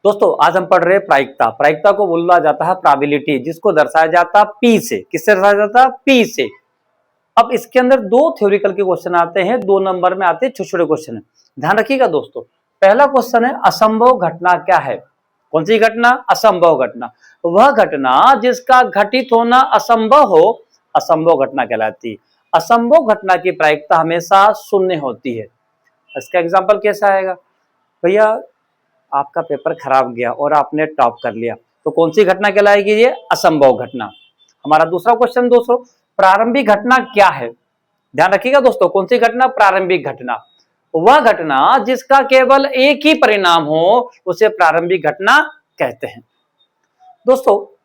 दोस्तों आज हम पढ़ रहे हैं प्रायिकता। प्रायिकता को बोला जाता है प्रोबेबिलिटी, जिसको दर्शाया जाता है पी से। किससे दर्शाया जाता है? पी से। अब इसके अंदर दो थ्योरिकल के क्वेश्चन आते हैं, 2 नंबर में आते हैं छोटे छोटे क्वेश्चन। ध्यान रखिएगा दोस्तों। पहला क्वेश्चन है असंभव घटना क्या है? कौन सी घटना? असंभव घटना। वह घटना जिसका घटित होना असंभव हो, असंभव घटना कहलाती है। असंभव घटना की प्रायिकता हमेशा शून्य होती है। इसका एग्जाम्पल कैसा आएगा? भैया आपका पेपर खराब गया और आपने टॉप कर लिया, तो कौन सी घटना कहलाएगी? ये असंभव घटना। हमारा दूसरा क्वेश्चन दोस्तों, प्रारंभिक घटना क्या है? ध्यान रखिएगा दोस्तों, कौन सी घटना? प्रारंभिक घटना। वह घटना जिसका केवल एक ही परिणाम हो, उसे प्रारंभिक घटना कहते हैं। दोस्तों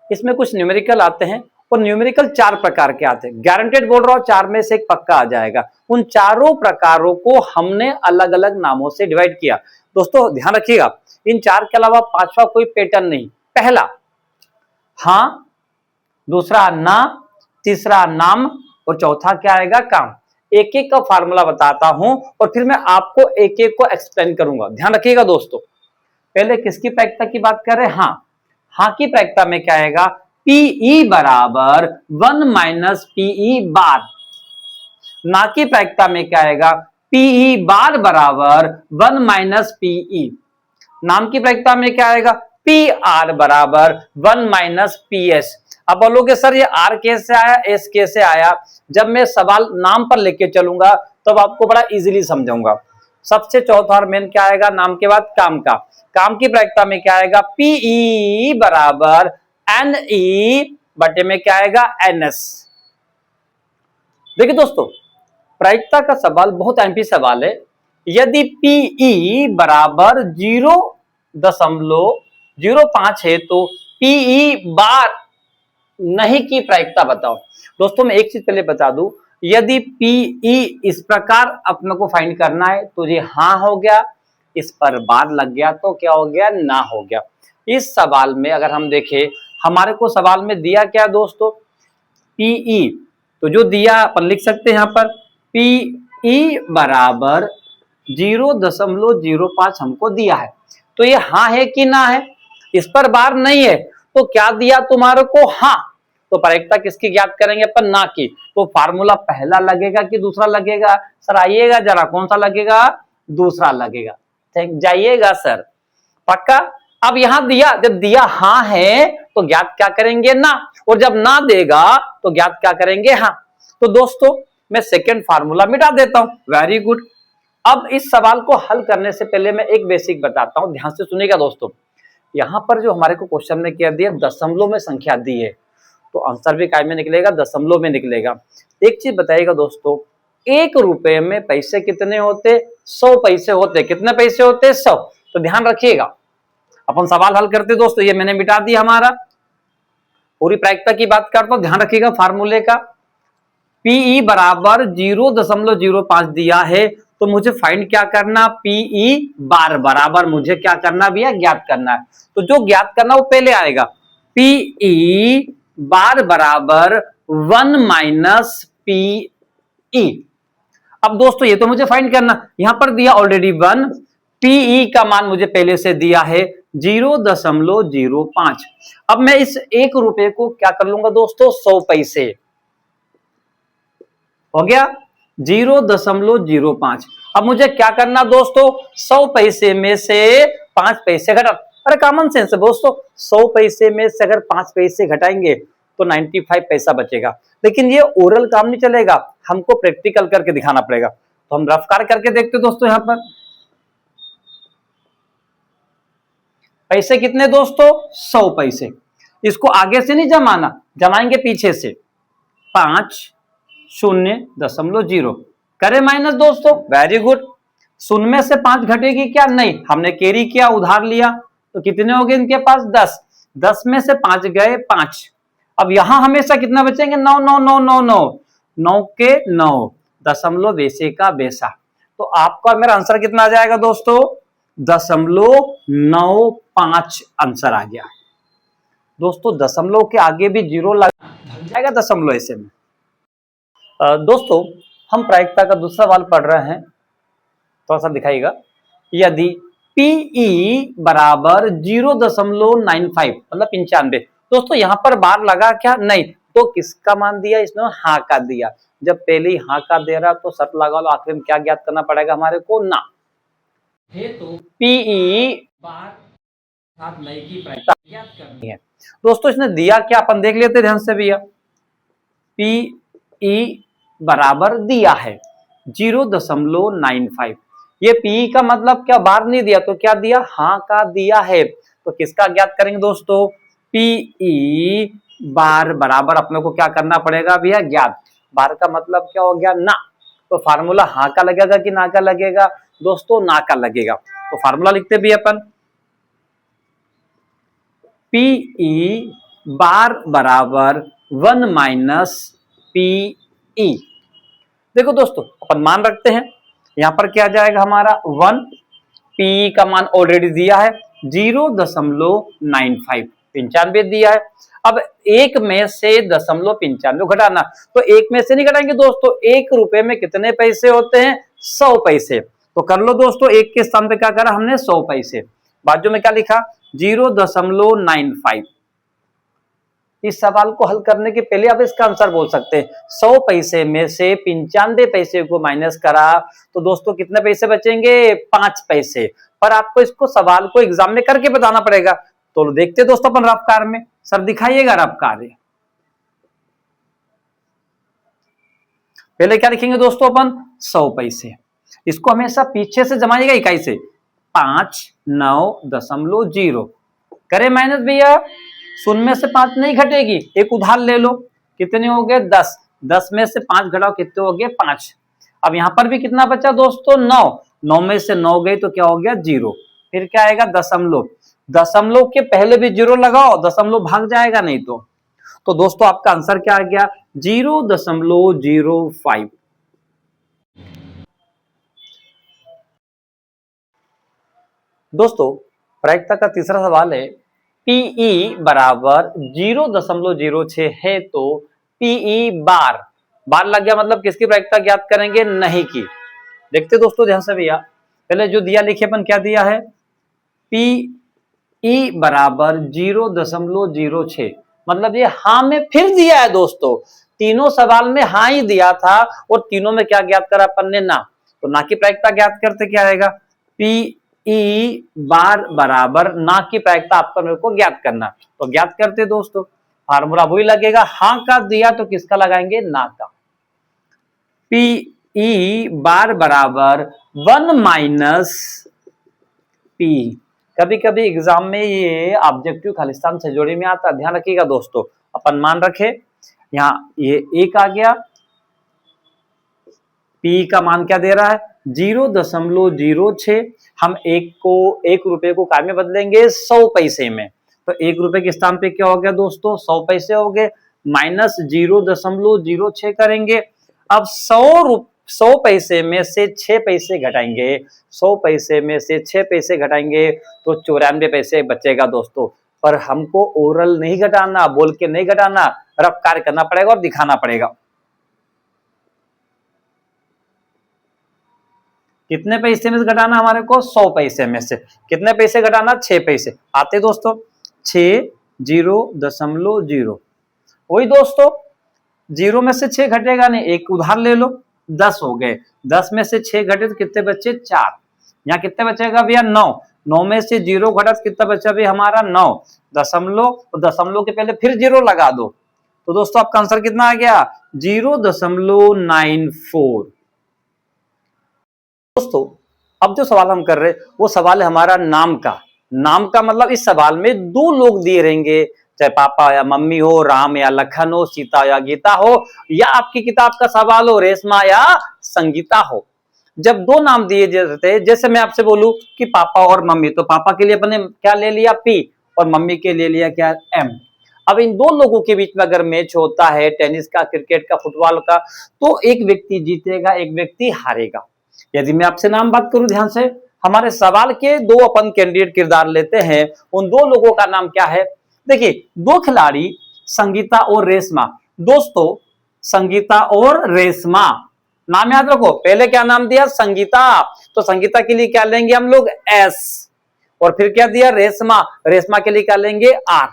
इसमें कुछ न्यूमेरिकल आते हैं और न्यूमेरिकल 4 प्रकार के आते हैं। गारंटेड बोल रहा हूं, 4 में से एक पक्का आ जाएगा। उन चारों प्रकारों को हमने अलग अलग नामों से डिवाइड किया। दोस्तों ध्यान रखिएगा, इन 4 के अलावा पांचवा कोई पैटर्न नहीं। पहला हां, दूसरा ना, तीसरा नाम और चौथा क्या आएगा? काम। एक एक का फार्मूला बताता हूं और फिर मैं आपको एक एक को एक्सप्लेन करूंगा। ध्यान रखिएगा दोस्तों। पहले किसकी प्रायिकता की बात कर रहे हैं? हां की प्रायिकता में क्या आएगा? पीई बराबर 1 माइनस पीई बार। ना की प्रायिकता में क्या आएगा? पीई बार बराबर 1 माइनस पीई। नाम की प्रायिकता में क्या आएगा? पी आर बराबर 1 माइनस पी एस। अब बोलोगे सर ये आर कैसे आया, एस कैसे आया? जब मैं सवाल नाम पर लेके चलूंगा तब आपको बड़ा इजीली समझाऊंगा। सबसे चौथा और मेन क्या आएगा? नाम के बाद काम का। काम की प्रायिकता में क्या आएगा? पीई बराबर एन ई बटे में क्या आएगा? N S. देखिए दोस्तों, प्रायिकता का सवाल बहुत एमपी सवाल है। यदि पीई बराबर 0.05 है तो पीई बार नहीं की प्रायिकता बताओ। दोस्तों मैं एक चीज पहले बता दूं, यदि पीई इस प्रकार अपने को फाइंड करना है तो ये हां हो गया, इस पर बार लग गया तो क्या हो गया? ना हो गया। इस सवाल में अगर हम देखें, हमारे को सवाल में दिया क्या दोस्तों? पीई। तो जो दिया अपन लिख सकते हैं यहां पर, पीई बराबर 0.05 हमको दिया है। तो ये हाँ है कि ना है? इस पर बार नहीं है तो क्या दिया तुम्हारे को? हाँ। तो प्रायिकता किसकी ज्ञात करेंगे अपन? ना की। तो फार्मूला पहला लगेगा कि दूसरा लगेगा? सर आइएगा जरा, कौन सा लगेगा? दूसरा लगेगा। जाइएगा सर, पक्का। अब यहां दिया, जब दिया हाँ है तो ज्ञात क्या करेंगे? ना। और जब ना देगा तो ज्ञात क्या करेंगे? हाँ। तो दोस्तों मैं सेकेंड फार्मूला मिटा देता हूं। Very good. अब इस सवाल को हल करने से पहले मैं एक बेसिक बताता हूं, ध्यान से सुनिएगा दोस्तों। यहां पर जो हमारे को क्वेश्चन में क्या दिया? दशमलव में संख्या दी है, तो आंसर भी काय में निकलेगा? दशमलव में निकलेगा। एक चीज बताइएगा दोस्तों, 1 रुपए में पैसे कितने होते? 100 पैसे होते। कितने पैसे होते? 100। तो ध्यान रखिएगा, अपन सवाल हल करते दोस्तों। ये मैंने मिटा दिया, हमारा पूरी प्रायिकता की बात करता हूं। ध्यान रखिएगा फार्मूले का, पीई बराबर 0.05 दिया है तो मुझे फाइंड क्या करना? पीई बार बराबर मुझे क्या करना भैया? ज्ञात करना है। तो जो ज्ञात करना वो पहले आएगा, पीई बार बराबर 1 माइनस पीई। अब दोस्तों ये तो मुझे फाइंड करना, यहां पर दिया ऑलरेडी 1, पीई का मान मुझे पहले से दिया है 0.05। अब मैं इस 1 रुपए को क्या कर लूंगा दोस्तों? 100 पैसे हो गया 0.05। अब मुझे क्या करना दोस्तों? 100 पैसे में से 5 पैसे घटा। अरे कॉमन सेंस है दोस्तों, 100 पैसे में से अगर 5 पैसे घटाएंगे तो 95 पैसा बचेगा। लेकिन ये ओरल काम नहीं चलेगा, हमको प्रैक्टिकल करके दिखाना पड़ेगा। तो हम रफ कार करके देखते दोस्तों। यहां पर पैसे कितने दोस्तों? 100 पैसे। इसको आगे से नहीं जमाना, जमाएंगे पीछे से। 5.0 करे माइनस दोस्तों। Very good. 0 में से 5 घटेगी क्या? नहीं। हमने कैरी किया, उधार लिया, तो कितने हो गए इनके पास? 10। 10 में से 5 गए 5। अब यहां हमेशा कितना बचेंगे? 9 9 9 9 9 9 के 9 दशमलव बेसे का बेसा। तो आपका मेरा आंसर कितना आ जाएगा दोस्तों? 0.95 आंसर आ गया दोस्तों। दशमलव के आगे भी 0 लग जाएगा दशमलव ऐसे में। दोस्तों हम प्रायिकता का दूसरा सवाल पढ़ रहे हैं, थोड़ा सा दिखाइएगा। यदि पीई बराबर 0.95 मतलब 95। दोस्तों यहां पर बार लगा क्या? नहीं। तो किसका मान दिया इसने? हाँ का दिया। जब पहले ही हाँ का दे रहा तो शर्त लगा लो, आखिर में क्या ज्ञात करना पड़ेगा हमारे को? ना है। तो पीई बार साथ नई की प्रायिकता ज्ञात करनी है। दोस्तों इसने दिया क्या, अपन देख लेते ध्यान से भैया। पीई बराबर दिया है 0.95। ये पीई का मतलब क्या? बार नहीं दिया तो क्या दिया? हाँ का दिया है। तो किसका ज्ञात करेंगे दोस्तों? पीई बार बराबर अपने को क्या करना पड़ेगा भैया? ज्ञात। बार का मतलब क्या हो गया? ना। तो फार्मूला हाँ का लगेगा कि ना का लगेगा? दोस्तों ना का लगेगा। तो फार्मूला लिखते भी अपन, पीई बार बराबर 1 माइनस पीई। देखो दोस्तों अपन मान रखते हैं, यहां पर क्या जाएगा हमारा? 1। पी का मान ऑलरेडी दिया है 0.95, 95 दिया है। अब एक में से 0.95 घटाना, तो एक में से नहीं घटाएंगे दोस्तों। 1 रुपए में कितने पैसे होते हैं? 100 पैसे। तो कर लो दोस्तों, एक के स्थान पे क्या करा हमने? 100 पैसे। बाजू में क्या लिखा? 0.95। इस सवाल को हल करने के पहले आप इसका आंसर बोल सकते हैं। 100 पैसे में से 95 पैसे को माइनस करा तो दोस्तों कितने पैसे बचेंगे? 5 पैसे। पर आपको इसको सवाल को एग्जाम में करके बताना पड़ेगा। तो देखते दोस्तों अपन रफ कार्य में। सर दिखाइएगा रफ कार्य। पहले क्या लिखेंगे दोस्तों अपन? 100 पैसे। इसको हमेशा पीछे से जमाइएगा इकाई से। 59.0 करे माइनस भैया। 0 में से 5 नहीं घटेगी, एक उधार ले लो। कितने हो गए? 10। 10 में से 5 घटाओ, कितने हो गए? 5। अब यहां पर भी कितना बचा दोस्तों? 9। 9 में से 9 गई तो क्या हो गया? 0। फिर क्या आएगा? दशमलव। दशमलव के पहले भी 0 लगाओ, दशमलव भाग जाएगा नहीं तो दोस्तों आपका आंसर क्या आ गया? 0.05। दोस्तों प्रायिकता का तीसरा सवाल है, पीई बराबर 0.06 है तो पीई बार, बार लग गया मतलब किसकी प्रायिकता ज्ञात करेंगे? नहीं की। देखते दोस्तों ध्यान से भैया, पहले जो दिया लिखिए अपन, क्या दिया है? पीई बराबर 0.06 मतलब ये हाँ में फिर दिया है दोस्तों। तीनों सवाल में हाँ ही दिया था और तीनों में क्या ज्ञात करा अपन ने? ना। तो ना की प्रायिकता ज्ञात करते क्या आएगा? पी ई बार बराबर ना की प्रायिकता आपका मेरे को ज्ञात करना। तो ज्ञात करते दोस्तों, फार्मूला वही लगेगा। हाँ का दिया तो किसका लगाएंगे? ना का। पी ई बार बराबर 1 माइनस पी। कभी कभी एग्जाम में ये ऑब्जेक्टिव खालिस्तान से जोड़ी में आता, ध्यान रखिएगा दोस्तों। अपन मान रखे यहाँ ये 1 आ गया, पी का मान क्या दे रहा है? 0.06। हम एक रुपए को काय में बदलेंगे? 100 पैसे में। तो 1 रुपए के स्थान पे क्या हो गया दोस्तों? 100 पैसे हो गए। माइनस 0.06 करेंगे। अब 100 पैसे में से 6 पैसे घटाएंगे, 100 पैसे में से 6 पैसे घटाएंगे तो 94 पैसे बचेगा दोस्तों। पर हमको ओरल नहीं घटाना, बोल के नहीं घटाना, रफ कार्य करना पड़ेगा और दिखाना पड़ेगा। कितने पैसे में से घटाना हमारे को? 100 पैसे में से। कितने पैसे घटाना? 6 पैसे। आते दोस्तों 6.0 वही दोस्तों, 0 में से 6 घटेगा नहीं, एक उधार ले लो, 10 हो गए। 10 में से 6 घटे तो कितने बचे? 4। यहाँ कितने बचेगा भैया? 9। 9 में से 0 घटा तो कितना बचा भैया हमारा? 9। दशमलव, तो दशमलव के पहले फिर 0 लगा दो। तो दोस्तों आपका आंसर कितना आ गया? 0.94। दोस्तों अब जो सवाल हम कर रहे हैं वो सवाल है हमारा नाम का। नाम का मतलब इस सवाल में 2 लोग दिए रहेंगे, चाहे पापा या मम्मी हो, राम या लखन हो, सीता या गीता हो, या आपकी किताब का सवाल हो रेशमा या संगीता हो। जब 2 नाम दिए जाते हैं, जैसे मैं आपसे बोलूं कि पापा और मम्मी, तो पापा के लिए अपने क्या ले लिया? पी, और मम्मी के लिए लिया क्या? एम। अब इन 2 लोगों के बीच में अगर मैच होता है, टेनिस का, क्रिकेट का, फुटबॉल का, तो एक व्यक्ति जीतेगा, एक व्यक्ति हारेगा। यदि मैं आपसे नाम बात करूं ध्यान से, हमारे सवाल के 2 अपन कैंडिडेट किरदार लेते हैं, उन 2 लोगों का नाम क्या है? देखिए 2 खिलाड़ी संगीता और रेशमा। दोस्तों संगीता और रेशमा, नाम याद रखो। पहले क्या नाम दिया? संगीता। तो संगीता के लिए क्या लेंगे हम लोग? एस। और फिर क्या दिया, रेशमा, रेशमा के लिए क्या लेंगे, आर।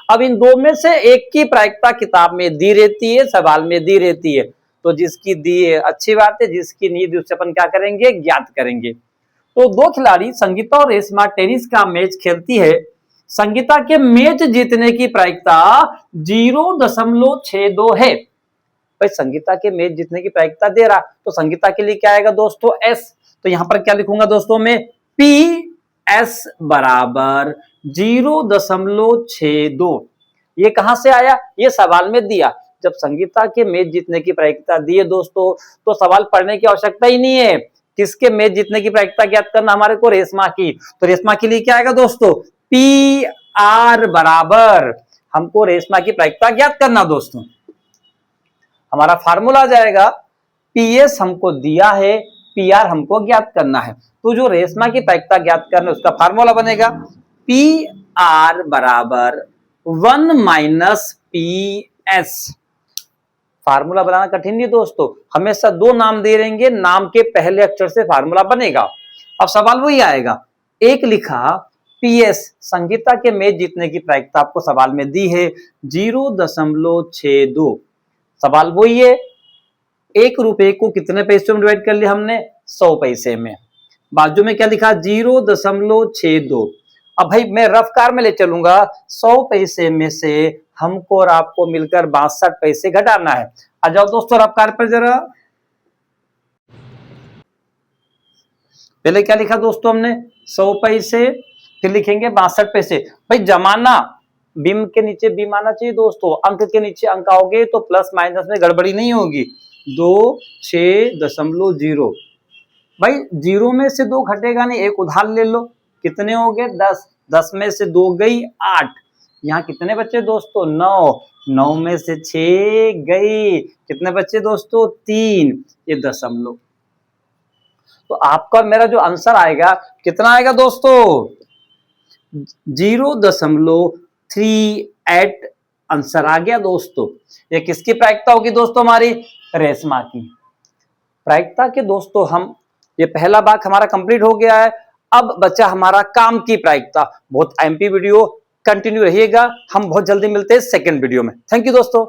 अब इन दो में से एक की प्रायिकता किताब में दी रहती है, सवाल में दी रहती है, तो जिसकी दी है अच्छी बात है, जिसकी नहीं दी उससे अपन क्या करेंगे, ज्ञात करेंगे। तो दो खिलाड़ी संगीता और रेशमा टेनिस का मैच खेलती है। संगीता के मैच जीतने की प्रायिकता 0.62 है। भाई संगीता के मैच जीतने की प्रायिकता दे रहा, तो संगीता के लिए क्या आएगा दोस्तों, एस। तो यहां पर क्या लिखूंगा दोस्तों में, पी एस बराबर 0.62। ये कहां से आया, ये सवाल में दिया। जब संगीता के मैच जीतने की प्रायिकता दी है दोस्तों, तो सवाल पढ़ने की आवश्यकता ही नहीं है। किसके मैच जीतने की प्रायिकता ज्ञात करना, हमारे को रेशमा की। तो रेशमा के लिए क्या आएगा दोस्तों, पी आर बराबर, हमको रेशमा की प्रायिकता ज्ञात करना दोस्तों। हमारा फार्मूला आ जाएगा, पीएस हमको दिया है, पीआर हमको ज्ञात करना है। तो जो रेशमा की प्रायिकता ज्ञात करना, उसका फार्मूला बनेगा पी आर बराबर 1 माइनस पी एस। फार्मूला बनाना कठिन नहीं दोस्तों, हमेशा दो नाम दे रहेंगे, नाम के पहले अक्षर से फार्मूला बनेगा। अब सवाल वही आएगा, एक लिखा पीएस, संगीता के मैच जीतने की प्रायिकता आपको सवाल में दी है 0.62। सवाल वही है, 1 रुपए को कितने पैसे में डिवाइड कर लिया हमने, 100 पैसे में। बाजू में क्या लिखा, 0.62। अब भाई मैं रफ कार में ले चलूंगा, 100 पैसे में से हमको और आपको मिलकर 62 पैसे घटाना है। आ जाओ दोस्तों रफ कार पर जरा। पहले क्या लिखा दोस्तों हमने, 100 पैसे, फिर लिखेंगे 62 पैसे। भाई जमाना, बिम के नीचे बिम आना चाहिए दोस्तों, अंक के नीचे अंक आओगे तो प्लस माइनस में गड़बड़ी नहीं होगी। 26.0। भाई 0 में से 2 घटेगा नहीं, एक उधार ले लो, कितने हो गए, 10। 10 में से 2 गई 8, यहाँ कितने बच्चे दोस्तों, 9। 9 में से 6 गई, कितने बच्चे दोस्तों, 3। ये दशमलव। तो आपका मेरा जो आंसर आएगा कितना आएगा दोस्तों, 0.38 आंसर आ गया दोस्तों। ये किसकी प्रायिकता होगी दोस्तों, हमारी रेशमा की प्रायिकता के दोस्तों। हम ये पहला भाग हमारा कंप्लीट हो गया है। अब बचा हमारा काम की प्रायिकता। बहुत एमपी वीडियो कंटिन्यू रहिएगा, हम बहुत जल्दी मिलते हैं सेकंड वीडियो में। थैंक यू दोस्तों।